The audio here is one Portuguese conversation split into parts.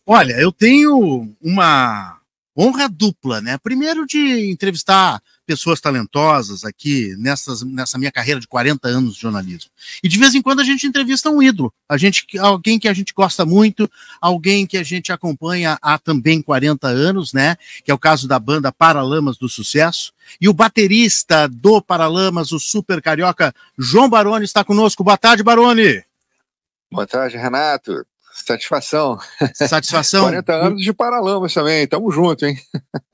Olha, eu tenho uma honra dupla, né? Primeiro de entrevistar pessoas talentosas aqui nessa minha carreira de 40 anos de jornalismo. E de vez em quando a gente entrevista um ídolo, alguém que a gente gosta muito, alguém que a gente acompanha há também 40 anos, né? Que é o caso da banda Paralamas do Sucesso. E o baterista do Paralamas, o super carioca João Baroni, está conosco. Boa tarde, Baroni. Boa tarde, Renato. Satisfação. Satisfação. 40 anos de Paralamas também, tamo junto, hein?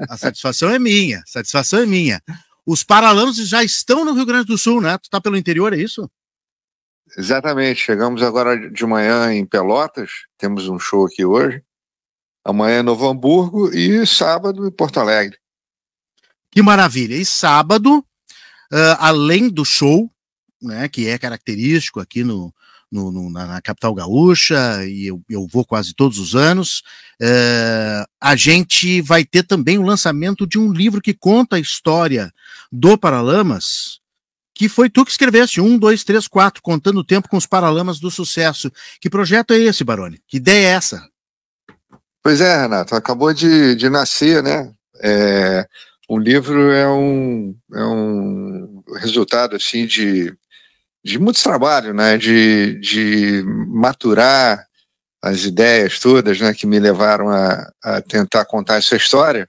A satisfação é minha, satisfação é minha. Os Paralamas já estão no Rio Grande do Sul, né? Tu tá pelo interior, é isso? Exatamente, chegamos agora de manhã em Pelotas, temos um show aqui hoje, amanhã em Novo Hamburgo e sábado em Porto Alegre. Que maravilha, e sábado, além do show, né, que é característico aqui na capital gaúcha, e eu vou quase todos os anos, a gente vai ter também o lançamento de um livro que conta a história do Paralamas, que foi tu que escreveste, 1, 2, 3, 4, contando o tempo com os Paralamas do Sucesso. Que projeto é esse, Baroni? Que ideia é essa? Pois é, Renato, acabou de nascer, né? O livro é um resultado, assim, de muito trabalho, né? De maturar as ideias todas, né? Que me levaram a tentar contar essa história.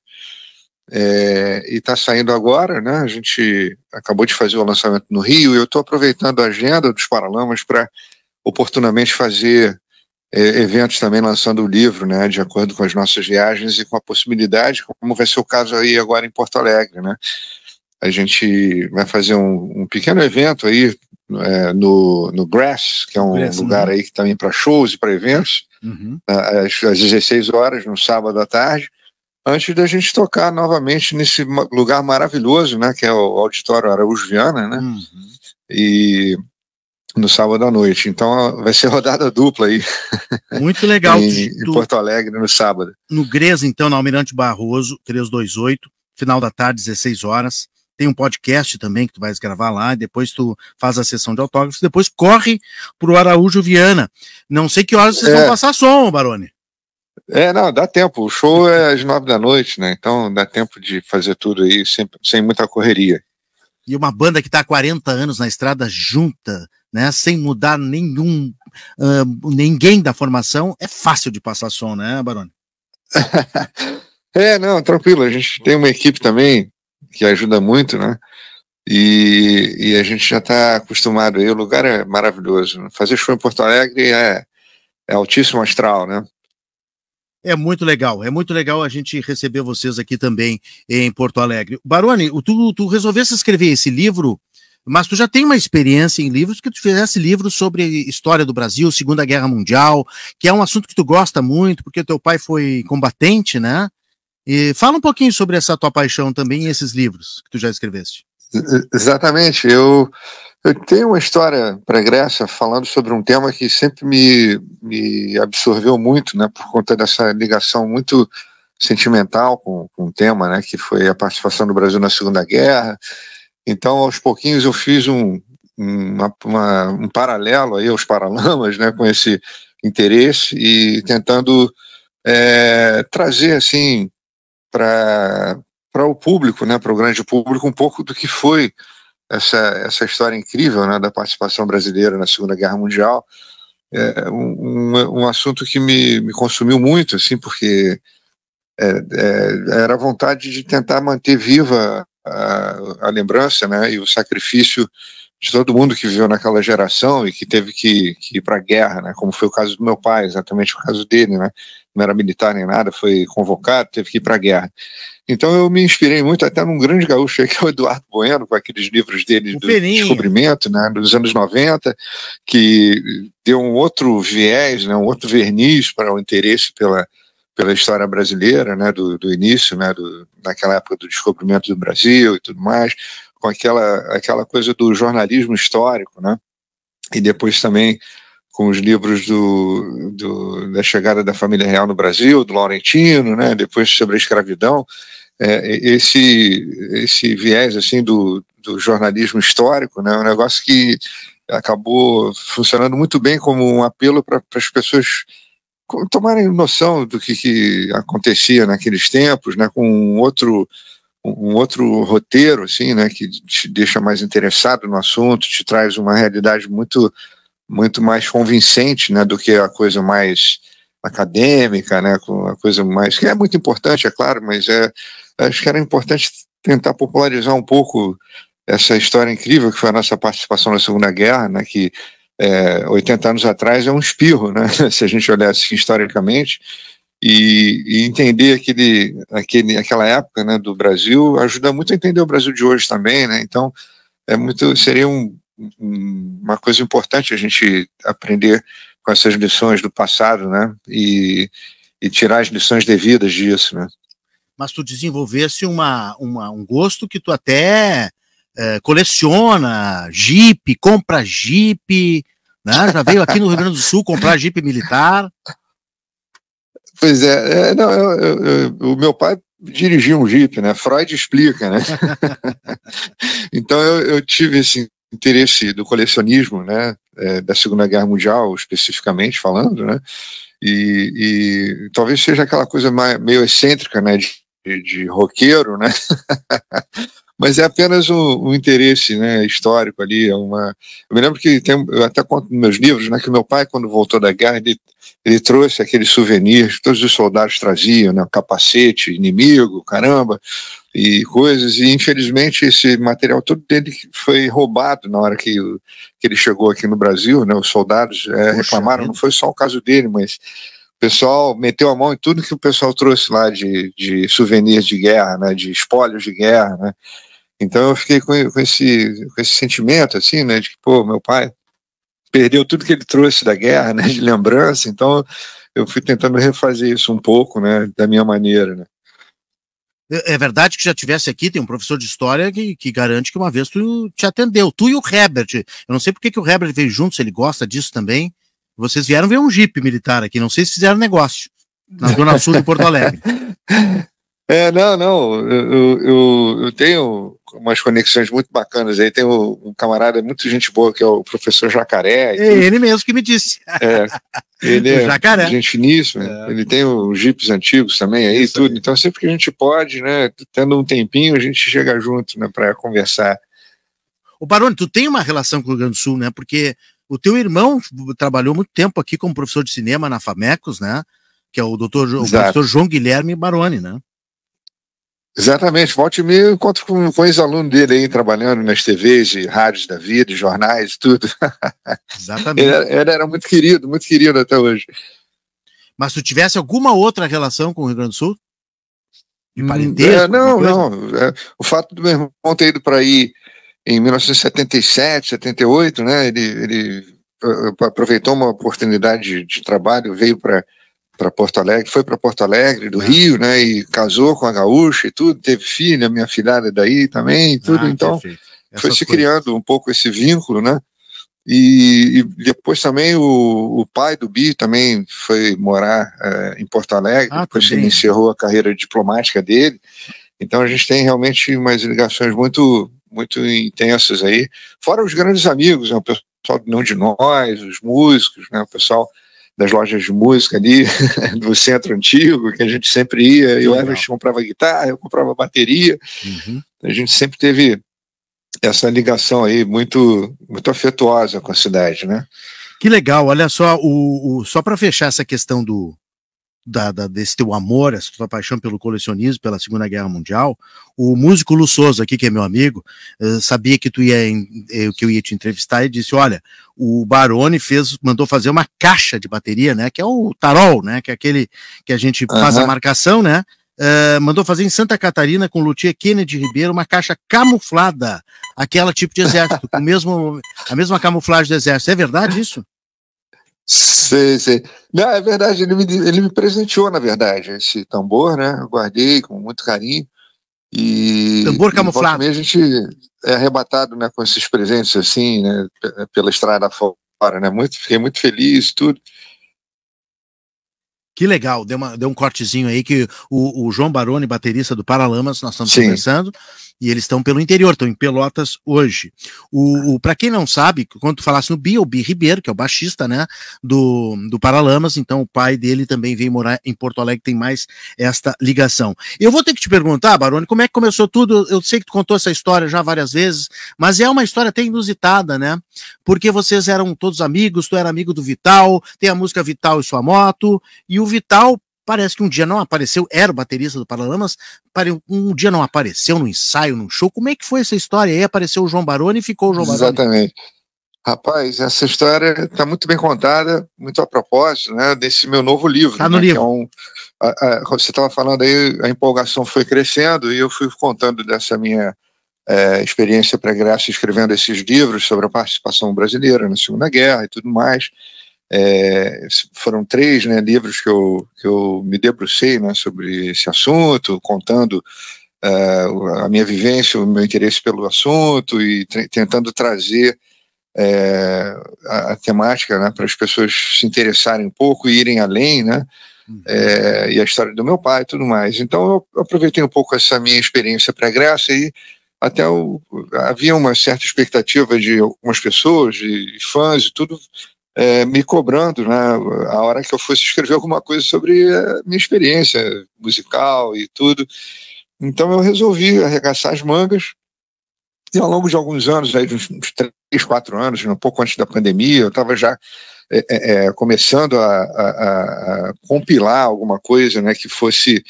E está saindo agora, né? A gente acabou de fazer o lançamento no Rio e eu estou aproveitando a agenda dos Paralamas para oportunamente fazer eventos também lançando o livro, né? De acordo com as nossas viagens e com a possibilidade, como vai ser o caso aí agora em Porto Alegre, né? A gente vai fazer um pequeno evento aí no Grass, que é um lugar aí que também para shows e para eventos, às 16 horas, no sábado à tarde, antes da gente tocar novamente nesse lugar maravilhoso, né, que é o Auditório Araújo Viana, né, e no sábado à noite. Então vai ser rodada dupla aí. Muito legal. em Porto Alegre no sábado. No Greza, então, na Almirante Barroso, 328, final da tarde, 16 horas. Tem um podcast também que tu vais gravar lá, e depois tu faz a sessão de autógrafos, depois corre pro Araújo Viana. Não sei que horas vocês vão passar som, Baroni. Não, dá tempo. O show é às 9 da noite, né? Então dá tempo de fazer tudo aí sem muita correria. E uma banda que está há 40 anos na estrada junta, né? Sem mudar ninguém da formação, é fácil de passar som, né, Baroni? Não, tranquilo. A gente tem uma equipe também que ajuda muito, né? E a gente já está acostumado aí. O lugar é maravilhoso. Fazer show em Porto Alegre é altíssimo astral, né? É muito legal a gente receber vocês aqui também em Porto Alegre. Baroni, tu resolvesse escrever esse livro, mas tu já tem uma experiência em livros, que tu fizesse livros sobre história do Brasil, Segunda Guerra Mundial, que é um assunto que tu gosta muito, porque teu pai foi combatente, né? E fala um pouquinho sobre essa tua paixão também e esses livros que tu já escreveste. Exatamente, eu tenho uma história pregressa falando sobre um tema que sempre me absorveu muito, né, por conta dessa ligação muito sentimental com o tema, né, que foi a participação do Brasil na Segunda Guerra. Então, aos pouquinhos eu fiz um paralelo aí aos Paralamas, né, com esse interesse e tentando trazer assim para o público, né, para o grande público, um pouco do que foi essa história incrível, né, da participação brasileira na Segunda Guerra Mundial. Um assunto que me consumiu muito, assim, porque era a vontade de tentar manter viva a lembrança, né, e o sacrifício de todo mundo que viveu naquela geração e que teve que ir para a guerra, né, como foi o caso do meu pai, exatamente o caso dele, né, não era militar nem nada, foi convocado, teve que ir para a guerra. Então eu me inspirei muito até num grande gaúcho aí, que é o Eduardo Bueno, com aqueles livros dele do descobrimento, né, dos anos 90, que deu um outro viés, né, um outro verniz para o interesse pela história brasileira, né, do início, né, naquela época do descobrimento do Brasil e tudo mais, com aquela coisa do jornalismo histórico, né, e depois também com os livros da chegada da família real no Brasil, do Laurentino, né, depois sobre a escravidão, esse viés assim do jornalismo histórico, né, um negócio que acabou funcionando muito bem como um apelo para as pessoas tomarem noção do que acontecia naqueles tempos, né, com um outro roteiro, assim, né, que te deixa mais interessado no assunto, te traz uma realidade muito, muito mais convincente, né, do que a coisa mais acadêmica, né, com a coisa mais, que é muito importante, é claro, mas acho que era importante tentar popularizar um pouco essa história incrível que foi a nossa participação na Segunda Guerra, né, que 80 anos atrás é um espirro, né, se a gente olhar assim historicamente, e entender aquela época, né, do Brasil ajuda muito a entender o Brasil de hoje também, né, então seria uma coisa importante a gente aprender com essas lições do passado, né, e tirar as lições devidas disso, né. Mas tu desenvolvesse um gosto que tu até coleciona Jeep, compra Jeep, né? Já veio aqui no Rio Grande do Sul comprar Jeep militar. Pois não, o meu pai dirigia um Jeep, né? Freud explica, né? Então eu tive esse interesse do colecionismo, né? Da Segunda Guerra Mundial, especificamente falando, né? E talvez seja aquela coisa meio excêntrica, né? De roqueiro, né? Mas é apenas um interesse, né, histórico ali. Eu me lembro que eu até conto nos meus livros, né, que meu pai, quando voltou da guerra, ele trouxe aqueles souvenirs que todos os soldados traziam, né, capacete, inimigo, caramba, e coisas, e infelizmente esse material todo dele foi roubado na hora que ele chegou aqui no Brasil, né, os soldados reclamaram, não foi só o caso dele, mas o pessoal meteu a mão em tudo que o pessoal trouxe lá de souvenirs de guerra, né, de espólios de guerra, né. Então eu fiquei com esse sentimento, assim, né, de que, pô, meu pai perdeu tudo que ele trouxe da guerra, né, de lembrança, então eu fui tentando refazer isso um pouco, né, da minha maneira, né. É verdade que já tivesse aqui, tem um professor de história que garante que uma vez tu te atendeu, tu e o Herbert. Eu não sei porque que o Herbert veio junto, se ele gosta disso também. Vocês vieram ver um Jeep militar aqui, não sei se fizeram negócio, na Zona Sul de Porto Alegre. Não, eu tenho umas conexões muito bacanas aí, tem um camarada muito gente boa, que é o professor Jacaré. Ele mesmo que me disse. Ele é gente finíssima, ele tem os jipes antigos também aí, isso tudo, aí. Então sempre que a gente pode, né, tendo um tempinho, a gente chega junto, né, para conversar. Ô Baroni, tu tem uma relação com o Rio Grande do Sul, né, porque o teu irmão trabalhou muito tempo aqui como professor de cinema na Famecos, né, que é o professor João Guilherme Baroni, né? Exatamente, volte e meia eu encontro com ex-aluno dele aí, trabalhando nas TVs e rádios da vida, jornais, tudo. Exatamente. Ele era muito querido até hoje. Mas tu tivesse alguma outra relação com o Rio Grande do Sul? De parentesco? Não. O fato do meu irmão ter ido para aí em 1977, 78, né, ele aproveitou uma oportunidade de trabalho, veio para Porto Alegre, foi para Porto Alegre, do Rio, né, e casou com a gaúcha e tudo, teve filha, minha filhada daí também, e tudo, então foi se criando um pouco esse vínculo, né, e depois também o pai do Bi também foi morar em Porto Alegre, depois ele encerrou a carreira diplomática dele, então a gente tem realmente umas ligações muito, muito intensas aí, fora os grandes amigos, né, o pessoal Não de Nós, os músicos, né, o pessoal das lojas de música ali, do centro antigo, que a gente sempre ia, eu comprava guitarra, eu comprava bateria, a gente sempre teve essa ligação aí muito, muito afetuosa com a cidade, né? Que legal, olha só, só para fechar essa questão desse teu amor, essa tua paixão pelo colecionismo, pela Segunda Guerra Mundial, o músico Lu Souza aqui, que é meu amigo, sabia que que eu ia te entrevistar e disse, olha, o Baroni mandou fazer uma caixa de bateria, né, que é o tarol, né, que é aquele que a gente faz a marcação, né, mandou fazer em Santa Catarina com o luthier Kennedy Ribeiro uma caixa camuflada, aquela tipo de exército, com a mesma camuflagem do exército. É verdade isso? Sei. Não, é verdade, ele me presenteou, na verdade, esse tambor, né? Eu guardei com muito carinho. Tambor camuflado. E a gente é arrebatado, né, com esses presentes assim, né? Pela estrada fora, né? Fiquei muito feliz, tudo. Que legal, deu um cortezinho aí que o João Baroni, baterista do Paralamas, nós estamos conversando, e eles estão pelo interior, estão em Pelotas hoje. Para quem não sabe, quando tu falasse no Bi, o Bi Ribeiro, que é o baixista, né, do Paralamas, então o pai dele também veio morar em Porto Alegre, tem mais esta ligação. Eu vou ter que te perguntar, Baroni, como é que começou tudo? Eu sei que tu contou essa história já várias vezes, mas é uma história até inusitada, né? Porque vocês eram todos amigos, tu era amigo do Vital, tem a música Vital e Sua Moto, e o Vital parece que um dia não apareceu, era o baterista do Paralamas, um dia não apareceu no ensaio, num show. Como é que foi essa história? Aí apareceu o João Baroni e ficou o João Baroni. Exatamente. Rapaz, essa história está muito bem contada, muito a propósito, né, desse meu novo livro. Tá no livro. Que é você estava falando aí, a empolgação foi crescendo e eu fui contando dessa minha experiência pregressa escrevendo esses livros sobre a participação brasileira na Segunda Guerra e tudo mais. Foram 3, né, livros que eu me debrucei, né, sobre esse assunto, contando a minha vivência, o meu interesse pelo assunto e tentando trazer a temática, né, para as pessoas se interessarem um pouco e irem além, né, e a história do meu pai e tudo mais. Então eu aproveitei um pouco essa minha experiência pregressa e até havia uma certa expectativa de algumas pessoas, de fãs e tudo, me cobrando, né, a hora que eu fosse escrever alguma coisa sobre a minha experiência musical e tudo. Então eu resolvi arregaçar as mangas e ao longo de alguns anos, aí, de uns 3, 4 anos, um pouco antes da pandemia, eu estava já começando a compilar alguma coisa, né, que fosse,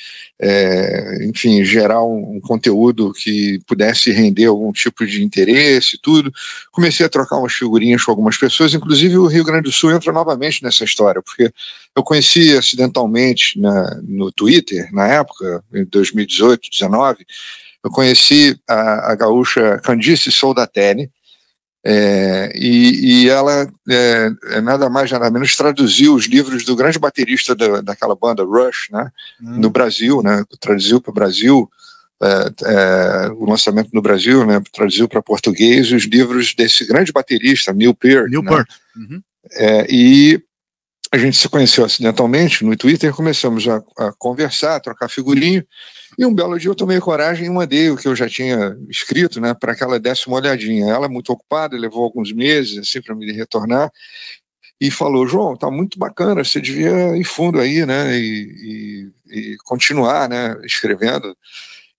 enfim, gerar um conteúdo que pudesse render algum tipo de interesse e tudo. Comecei a trocar umas figurinhas com algumas pessoas, inclusive o Rio Grande do Sul entra novamente nessa história, porque eu conheci acidentalmente no Twitter, na época, em 2018, 2019, eu conheci a gaúcha Candice Soldatelli, e ela nada mais nada menos traduziu os livros do grande baterista daquela banda Rush, né, no Brasil, né, traduziu para o Brasil, o lançamento no Brasil, né, traduziu para português os livros desse grande baterista, Neil Peart. Né? E a gente se conheceu acidentalmente no Twitter, começamos a conversar, a trocar figurinho, e um belo dia eu tomei coragem e mandei o que eu já tinha escrito, né, para que ela desse uma olhadinha. Ela, muito ocupada, levou alguns meses assim, para me retornar, e falou: João, tá muito bacana, você devia ir fundo aí, né, e continuar, né, escrevendo.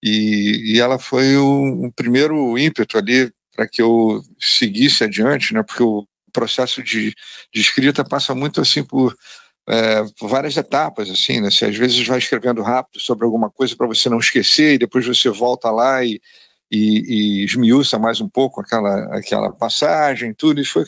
E ela foi o primeiro ímpeto ali para que eu seguisse adiante, né, porque o processo de escrita passa muito assim por várias etapas, assim, né? Você às vezes vai escrevendo rápido sobre alguma coisa para você não esquecer, e depois você volta lá e esmiuça mais um pouco aquela passagem, tudo. Isso foi o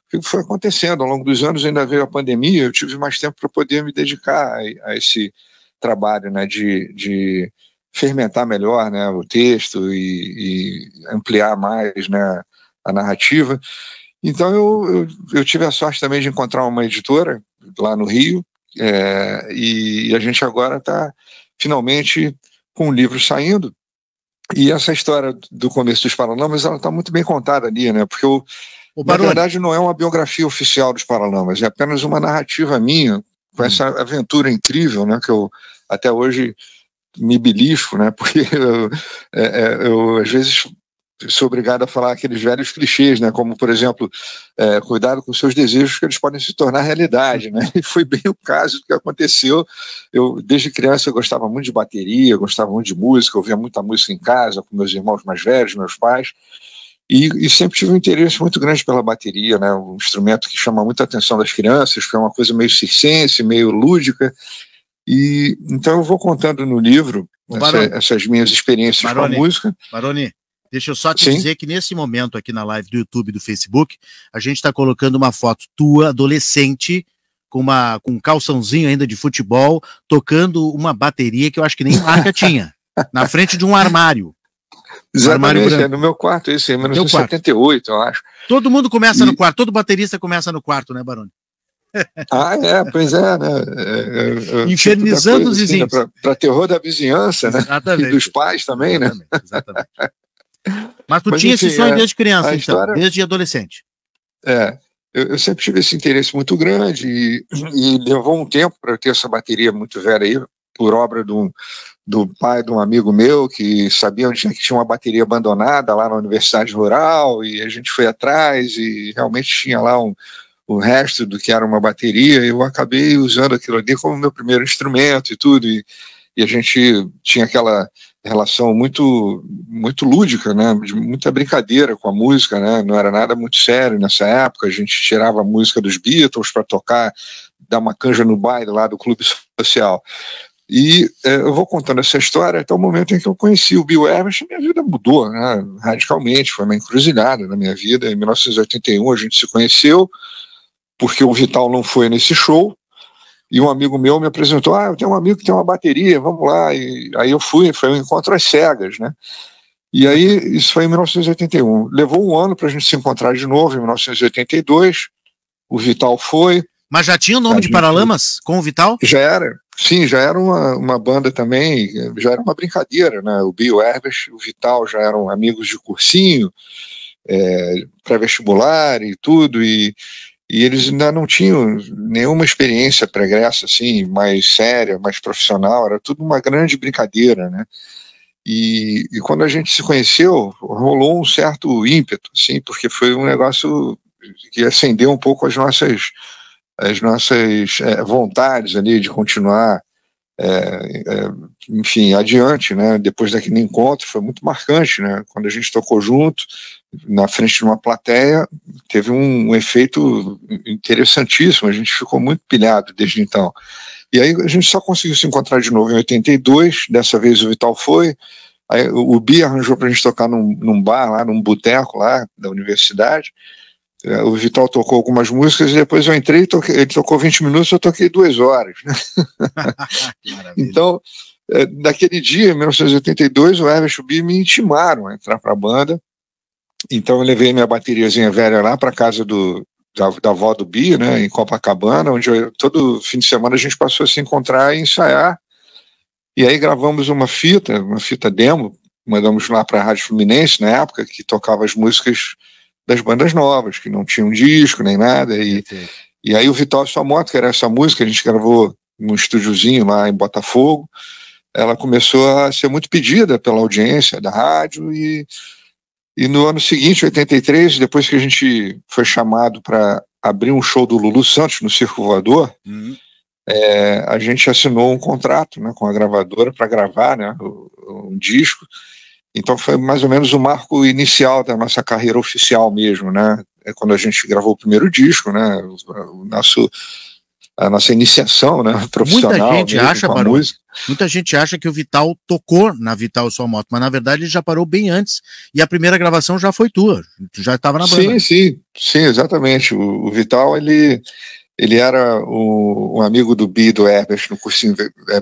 que foi acontecendo. Ao longo dos anos ainda veio a pandemia, eu tive mais tempo para poder me dedicar a esse trabalho, né, de fermentar melhor, né, o texto e ampliar mais, né, a narrativa. Então eu tive a sorte também de encontrar uma editora lá no Rio, e a gente agora está finalmente com o livro saindo. E essa história do começo dos Paralamas, ela está muito bem contada ali, né? Porque na verdade não é uma biografia oficial dos Paralamas, é apenas uma narrativa minha com essa aventura incrível, né? Que eu até hoje me belisco, né? Porque eu às vezes sou obrigado a falar aqueles velhos clichês, né? Como, por exemplo, cuidado com seus desejos, que eles podem se tornar realidade, né? E foi bem o caso do que aconteceu. Eu, desde criança, eu gostava muito de bateria, gostava muito de música, ouvia muita música em casa, com meus irmãos mais velhos, meus pais, e sempre tive um interesse muito grande pela bateria, né? Um instrumento que chama muita atenção das crianças, que é uma coisa meio circense, meio lúdica. E então eu vou contando no livro essas minhas experiências com a música. Baroni, deixa eu só te dizer que nesse momento aqui na live do YouTube e do Facebook, a gente está colocando uma foto tua, adolescente, com um calçãozinho ainda de futebol, tocando uma bateria que eu acho que nem marca tinha, na frente de um armário. Exatamente, no meu quarto, isso em 1978, eu acho. Todo mundo começa no quarto, todo baterista começa no quarto, né, Baroni? Pois é, né? Infernizando os vizinhos. Assim, para terror da vizinhança, né? Exatamente. E dos pais também, exatamente. Mas tu tinha esse sonho desde criança, então, desde adolescente. eu sempre tive esse interesse muito grande e levou um tempo para eu ter essa bateria muito velha aí, por obra do pai de um amigo meu que sabia onde que tinha uma bateria abandonada lá na Universidade Rural, e a gente foi atrás e realmente tinha lá o resto do que era uma bateria. Eu acabei usando aquilo ali como meu primeiro instrumento e tudo, e a gente tinha aquela relação muito lúdica, né, de muita brincadeira com a música, né, não era nada muito sério nessa época. A gente tirava a música dos Beatles para tocar, dar uma canja no baile lá do Clube Social. E eu vou contando essa história até o momento em que eu conheci o Bill Evans. Minha vida mudou, né, radicalmente, foi uma encruzilhada na minha vida. Em 1981 a gente se conheceu, porque o Vital não foi nesse show, e um amigo meu me apresentou, eu tenho um amigo que tem uma bateria, vamos lá. E aí eu fui, foi um encontro às cegas, né? E aí, isso foi em 1981. Levou um ano para a gente se encontrar de novo, em 1982, o Vital foi. Mas já tinha o nome de Paralamas com o Vital? Já era, sim, já era uma banda também, já era uma brincadeira, né? O Bill Herbert e o Vital já eram amigos de cursinho, pré-vestibular e tudo, e eles ainda não tinham nenhuma experiência pregressa, assim, mais séria, mais profissional, era tudo uma grande brincadeira, né? E quando a gente se conheceu, rolou um certo ímpeto, assim, porque foi um negócio que acendeu um pouco as nossas vontades ali de continuar, enfim, adiante, né? Depois daquele encontro foi muito marcante, né? Quando a gente tocou junto na frente de uma plateia, teve um efeito interessantíssimo. A gente ficou muito pilhado desde então. E aí a gente só conseguiu se encontrar de novo em 82. Dessa vez o Vital foi. Aí o Bi arranjou pra gente tocar num bar lá, num boteco lá da universidade. O Vital tocou algumas músicas e depois eu entrei, ele tocou 20 minutos, eu toquei 2 horas. Então, naquele dia, em 1982, o Herbert e o Bi me intimaram a entrar para a banda. Então eu levei minha bateriazinha velha lá para casa da avó do Bi, né, em Copacabana, onde todo fim de semana a gente passou a se encontrar e ensaiar. E aí gravamos uma fita demo, mandamos lá para a Rádio Fluminense, na época, que tocava as músicas das bandas novas, que não tinham disco nem nada, e aí o Vital e Sua Moto, que era essa música, a gente gravou num estúdiozinho lá em Botafogo. Ela começou a ser muito pedida pela audiência da rádio, e no ano seguinte, 83, depois que a gente foi chamado para abrir um show do Lulu Santos no Circo Voador, a gente assinou um contrato, né, com a gravadora para gravar, né, um disco. Então foi mais ou menos o marco inicial da nossa carreira oficial mesmo, né? É quando a gente gravou o primeiro disco, né? A nossa iniciação, né, profissional. Muita gente acha que o Vital tocou na Vital e Sua Moto, mas na verdade ele já parou bem antes, e a primeira gravação já foi tua, tu já estava na banda. Sim, exatamente. O Vital, ele era um amigo do Bi, do Herbert, no cursinho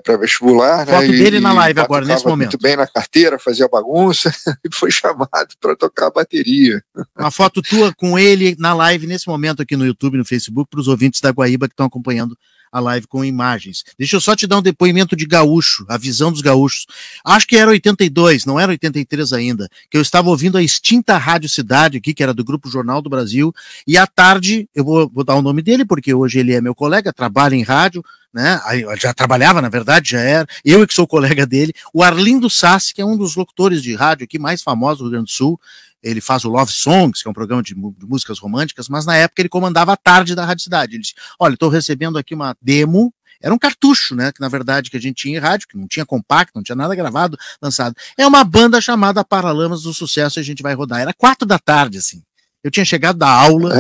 pré-vestibular. Foto dele na live agora, nesse momento. Muito bem na carteira, fazia bagunça, e foi chamado para tocar a bateria. Uma foto tua com ele na live nesse momento aqui no YouTube, no Facebook, para os ouvintes da Guaíba que estão acompanhando a live com imagens. Deixa eu só te dar um depoimento de gaúcho, a visão dos gaúchos. Acho que era 82, não era 83 ainda, que eu estava ouvindo a extinta Rádio Cidade aqui, que era do Grupo Jornal do Brasil, e à tarde, eu vou dar o nome dele, porque hoje ele é meu colega, trabalha em rádio, né? Já trabalhava, na verdade, já era, eu que sou colega dele, o Arlindo Sassi, que é um dos locutores de rádio aqui mais famosos do Rio Grande do Sul. Ele faz o Love Songs, que é um programa de músicas românticas, mas na época ele comandava a tarde da Rádio Cidade. Ele disse, olha, estou recebendo aqui uma demo, era um cartucho, né, que na verdade que a gente tinha em rádio, que não tinha compacto, não tinha nada gravado, lançado. É uma banda chamada Paralamas do Sucesso, e a gente vai rodar. Era 4 da tarde, assim. Eu tinha chegado da aula,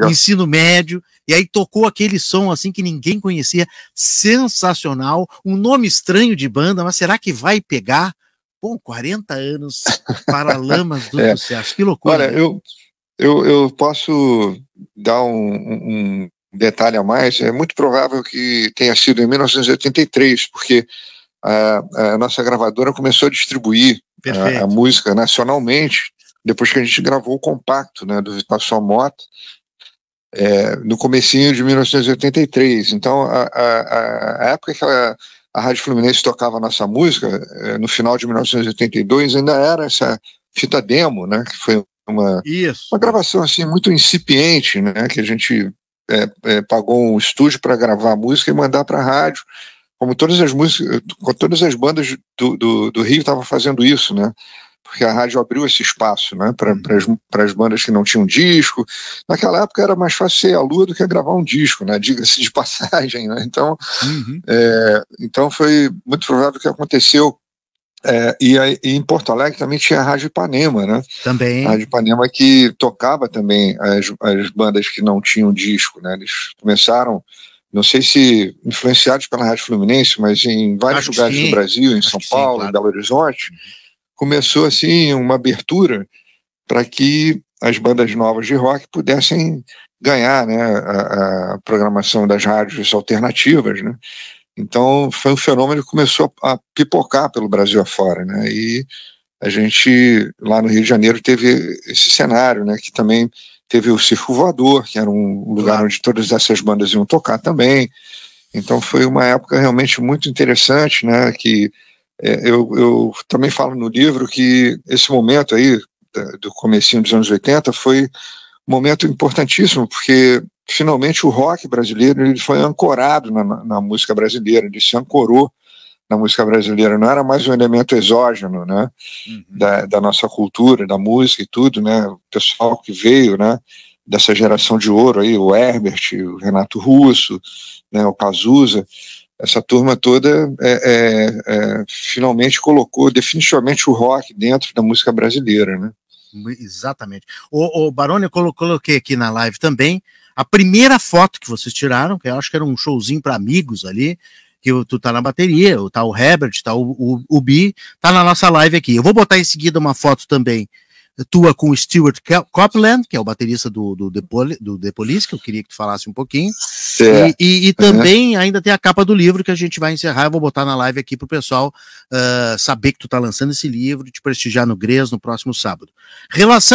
ensino médio, e aí tocou aquele som assim que ninguém conhecia, sensacional, um nome estranho de banda, mas será que vai pegar? Bom, 40 anos, Paralamas do Sucesso, que loucura. Olha, né? eu posso dar um detalhe a mais. É muito provável que tenha sido em 1983, porque a nossa gravadora começou a distribuir a música nacionalmente, depois que a gente gravou o compacto, né, do Vital e Sua Moto, no comecinho de 1983. Então, a época que a Rádio Fluminense tocava a nossa música, no final de 1982, ainda era essa fita demo, né, que foi uma gravação assim muito incipiente, né? Que a gente pagou um estúdio para gravar a música e mandar para a rádio, como todas as músicas, todas as bandas do Rio estavam fazendo isso, né? Porque a rádio abriu esse espaço, né, para as bandas que não tinham disco. Naquela época era mais fácil ser a lua do que gravar um disco, né, diga-se de passagem, né? Então, então foi muito provável que aconteceu. E em Porto Alegre também tinha a Rádio Ipanema, né? Também. A Rádio Ipanema que tocava também as bandas que não tinham disco, né? Eles começaram, não sei se influenciados pela Rádio Fluminense, mas em vários lugares do Brasil, em São Paulo, claro, em Belo Horizonte, começou assim uma abertura para que as bandas novas de rock pudessem ganhar, né, a programação das rádios alternativas, né? Então foi um fenômeno que começou a pipocar pelo Brasil afora, né? E a gente lá no Rio de Janeiro teve esse cenário, né? Que também teve o Circo Voador, que era um lugar onde todas essas bandas iam tocar também. Então foi uma época realmente muito interessante, né? Que eu também falo no livro que esse momento aí do comecinho dos anos 80 foi um momento importantíssimo, porque finalmente o rock brasileiro ele foi ancorado na música brasileira, ele se ancorou na música brasileira, não era mais um elemento exógeno, né, da nossa cultura, da música e tudo, né, o pessoal que veio, né, dessa geração de ouro aí, o Herbert, o Renato Russo, né, o Cazuza, essa turma toda finalmente colocou definitivamente o rock dentro da música brasileira, né. Exatamente. O Baroni, eu coloquei aqui na live também a primeira foto que vocês tiraram, que eu acho que era um showzinho para amigos ali, que tu tá na bateria, tá o Herbert, tá o Bi, tá na nossa live aqui. Eu vou botar em seguida uma foto também tua com o Stuart Copeland, que é o baterista do The Police, que eu queria que tu falasse um pouquinho. E também ainda tem a capa do livro que a gente vai encerrar. Eu vou botar na live aqui pro pessoal saber que tu tá lançando esse livro e te prestigiar no Grês no próximo sábado.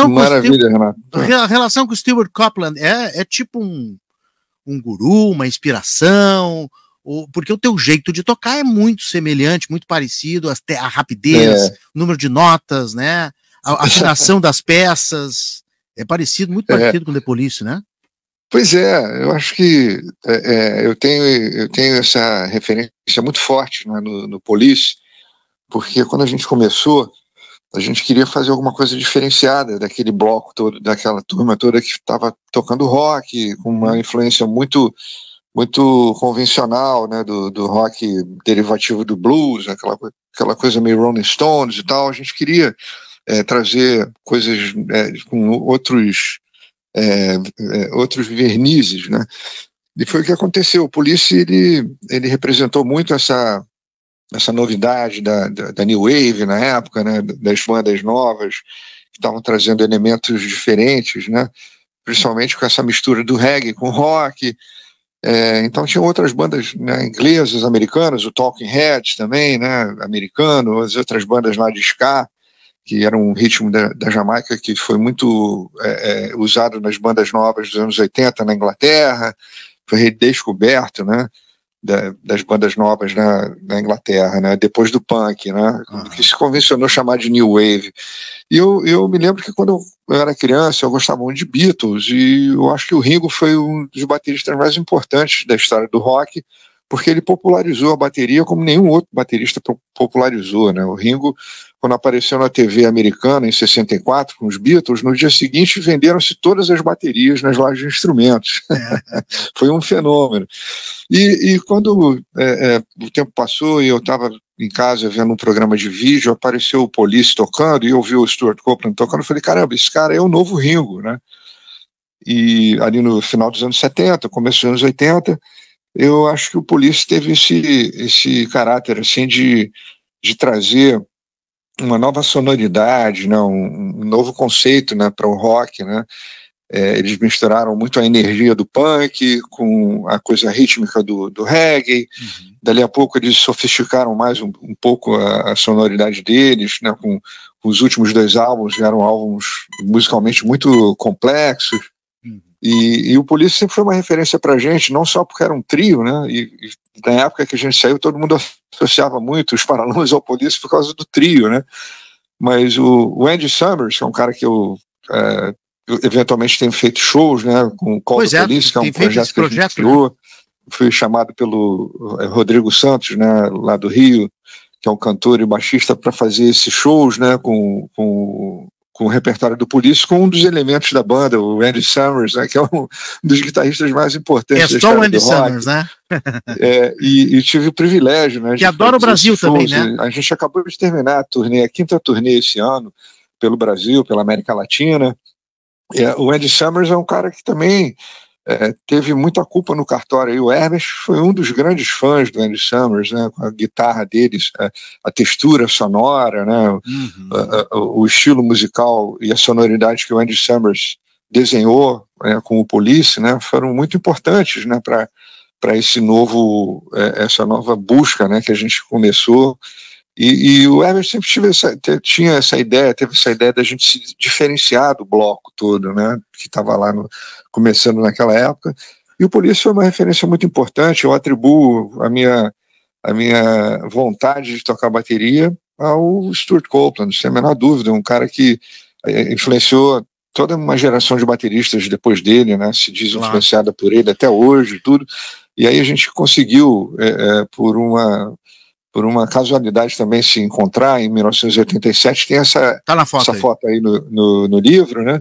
Maravilha, Renato. Relação com o Stuart Copeland é tipo um guru, uma inspiração, porque o teu jeito de tocar é muito semelhante, muito parecido, a rapidez, o número de notas, né? A afinação das peças é parecido, muito parecido com o The Police, né? Pois eu acho que eu tenho essa referência muito forte, né, no Police, porque quando a gente começou, a gente queria fazer alguma coisa diferenciada daquele bloco todo, daquela turma toda que estava tocando rock, com uma influência muito convencional, né, do rock derivativo do blues, aquela coisa meio Rolling Stones e tal. A gente queria trazer coisas com outros vernizes, né? E foi o que aconteceu. O Police ele representou muito essa novidade da New Wave na época, né? Das bandas novas que estavam trazendo elementos diferentes, né? Principalmente com essa mistura do reggae com rock. Então tinha outras bandas, né, inglesas, americanas, o Talking Heads também, né? Americano, as outras bandas lá de ska, que era um ritmo da Jamaica que foi muito usado nas bandas novas dos anos 80 na Inglaterra, foi redescoberto, né, das bandas novas na Inglaterra, né, depois do punk, né, que se convencionou chamar de New Wave. E eu me lembro que quando eu era criança eu gostava muito de Beatles, e eu acho que o Ringo foi um dos bateristas mais importantes da história do rock, porque ele popularizou a bateria como nenhum outro baterista popularizou, né? O Ringo, quando apareceu na TV americana em 64 com os Beatles, no dia seguinte venderam-se todas as baterias nas lojas de instrumentos. Foi um fenômeno. E quando o tempo passou e eu estava em casa vendo um programa de vídeo, apareceu o Police tocando e eu vi o Stuart Copeland tocando, eu falei, caramba, esse cara é o novo Ringo, né? E ali no final dos anos 70, começo dos anos 80, eu acho que o Police teve esse caráter assim de trazer uma nova sonoridade, né, um novo conceito, né, para o rock, né. Eles misturaram muito a energia do punk com a coisa rítmica do reggae. Dali a pouco eles sofisticaram mais um pouco a sonoridade deles, né, com os últimos 2 álbuns, eram álbuns musicalmente muito complexos. E o Police sempre foi uma referência pra gente, não só porque era um trio, né? E na época que a gente saiu, todo mundo associava muito os Paralamas ao Police por causa do trio, né? Mas o Andy Summers, que é um cara que eu eventualmente tenho feito shows, né, com o Call the Police, que é um projeto que a gente criou. Né? Fui chamado pelo Rodrigo Santos, né, lá do Rio, que é um cantor e baixista, para fazer esses shows, né, com o repertório do Police, com um dos elementos da banda, o Andy Summers, né, que é um dos guitarristas mais importantes. É só o Andy Summers, né? E tive o privilégio, né? Que adora o Brasil também, né? A gente acabou de terminar a quinta turnê esse ano, pelo Brasil, pela América Latina. O Andy Summers é um cara que também teve muita culpa no cartório. E o Hermes foi um dos grandes fãs do Andy Summers, né, com a guitarra deles, a textura sonora, né, o estilo musical e a sonoridade que o Andy Summers desenhou, né, com o Police, né, foram muito importantes, né, para essa nova busca, né, que a gente começou. E o Hermes sempre teve essa ideia da gente se diferenciar do bloco todo, né, que estava lá começando naquela época. E o Police foi uma referência muito importante. Eu atribuo a minha vontade de tocar bateria ao Stuart Copeland, sem a menor dúvida, um cara que influenciou toda uma geração de bateristas depois dele, né, se diz influenciada por ele até hoje, tudo. E aí a gente conseguiu, por uma casualidade também, se encontrar em 1987, tem essa foto aí no livro, né?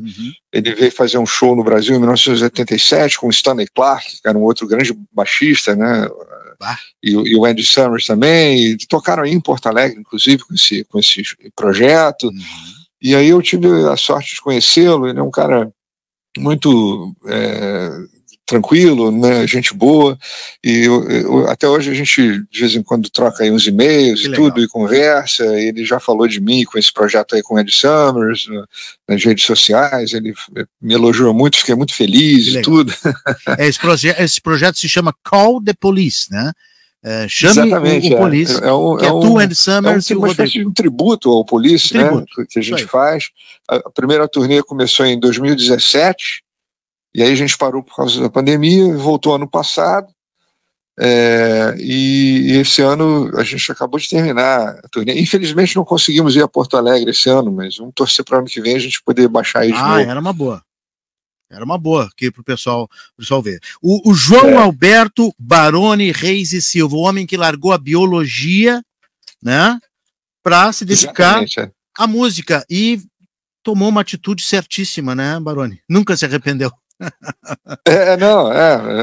Ele veio fazer um show no Brasil em 1987 com o Stanley Clarke, que era um outro grande baixista, né? E o Andy Summers também, e tocaram aí em Porto Alegre, inclusive, com esse projeto. E aí eu tive a sorte de conhecê-lo. Ele é um cara muito tranquilo, né, gente boa, e até hoje a gente de vez em quando troca aí uns e-mails e tudo, e conversa. Ele já falou de mim com esse projeto aí com o Ed Summers, nas redes sociais. Ele me elogiou muito, fiquei muito feliz e tudo. Esse projeto se chama Call the Police, né? Chame o Police, que é tu, Andy Summers, uma espécie de um tributo ao Police, né, que a gente faz. A primeira turnê começou em 2017, e aí a gente parou por causa da pandemia, voltou ano passado, e esse ano a gente acabou de terminar a turnê. Infelizmente não conseguimos ir a Porto Alegre esse ano, mas vamos torcer para o ano que vem a gente poder baixar aí de novo. Era uma boa aqui para o pessoal ver. O João Alberto Baroni Reis e Silva, o homem que largou a biologia, né, para se dedicar à música, e tomou uma atitude certíssima, né, Baroni? Nunca se arrependeu.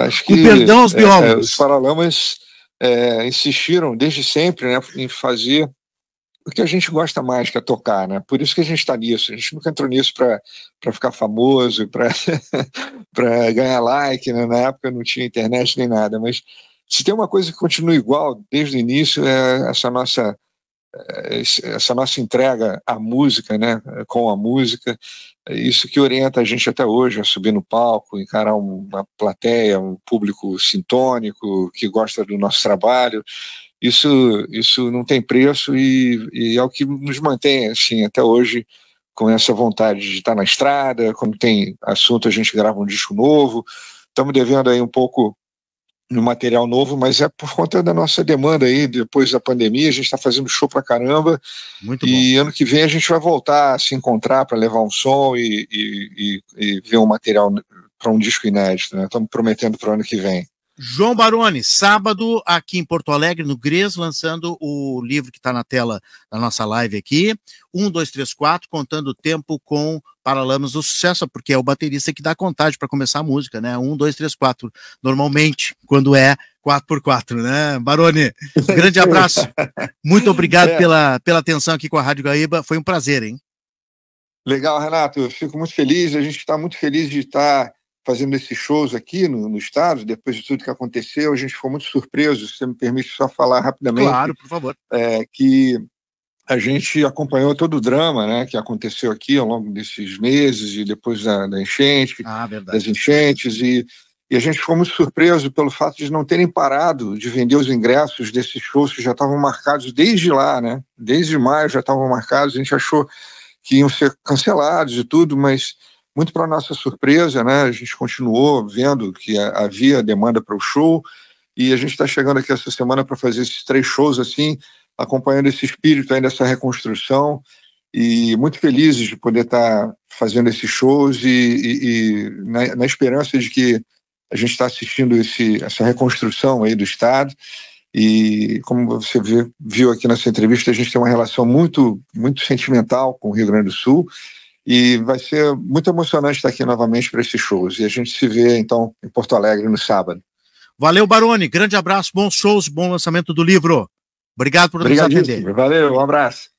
Acho que com perdão aos biólogos. Os Paralamas insistiram desde sempre, né, em fazer o que a gente gosta mais, que é tocar, né? Por isso que a gente está nisso. A gente nunca entrou nisso para ficar famoso, para ganhar like, né? Na época não tinha internet nem nada, mas se tem uma coisa que continua igual desde o início, é essa nossa entrega à música, né, com a música. É isso que orienta a gente até hoje a subir no palco, encarar uma plateia, um público sintônico que gosta do nosso trabalho. Isso não tem preço, e é o que nos mantém assim até hoje, com essa vontade de estar na estrada. Quando tem assunto a gente grava um disco novo. Estamos devendo aí um pouco no material novo, mas é por conta da nossa demanda aí, depois da pandemia. A gente está fazendo show pra caramba. Muito e bom. Ano que vem a gente vai voltar a se encontrar para levar um som e ver um material para um disco inédito, né? Estamos prometendo para o ano que vem. João Baroni, sábado aqui em Porto Alegre, no GRES, lançando o livro que está na tela da nossa live aqui, 1, 2, 3, 4, contando o tempo com Paralamas do Sucesso, porque é o baterista que dá a contagem para começar a música, né? 1, 2, 3, 4, Normalmente, quando é 4x4, né? Baroni, um grande abraço. Muito obrigado pela atenção aqui com a Rádio Guaíba. Foi um prazer, hein? Legal, Renato. Eu fico muito feliz. A gente está muito feliz de estar fazendo esses shows aqui no estado, depois de tudo que aconteceu. A gente ficou muito surpreso. Se você me permite só falar rapidamente. Claro, por favor. Que a gente acompanhou todo o drama, né, que aconteceu aqui ao longo desses meses e depois da enchente, das enchentes, e a gente ficou muito surpreso pelo fato de não terem parado de vender os ingressos desses shows que já estavam marcados desde lá, né? Desde maio já estavam marcados. A gente achou que iam ser cancelados e tudo, mas muito para nossa surpresa, né, a gente continuou vendo que havia demanda para o show, e a gente está chegando aqui essa semana para fazer esses 3 shows assim, acompanhando esse espírito aí dessa reconstrução, e muito felizes de poder estar fazendo esses shows e na esperança de que a gente está assistindo essa reconstrução aí do Estado. E como você viu aqui nessa entrevista, a gente tem uma relação muito, muito sentimental com o Rio Grande do Sul, e vai ser muito emocionante estar aqui novamente para esses shows. E a gente se vê, então, em Porto Alegre no sábado. Valeu, Baroni. Grande abraço, bons shows, bom lançamento do livro. Obrigado por nos atender. Valeu, um abraço.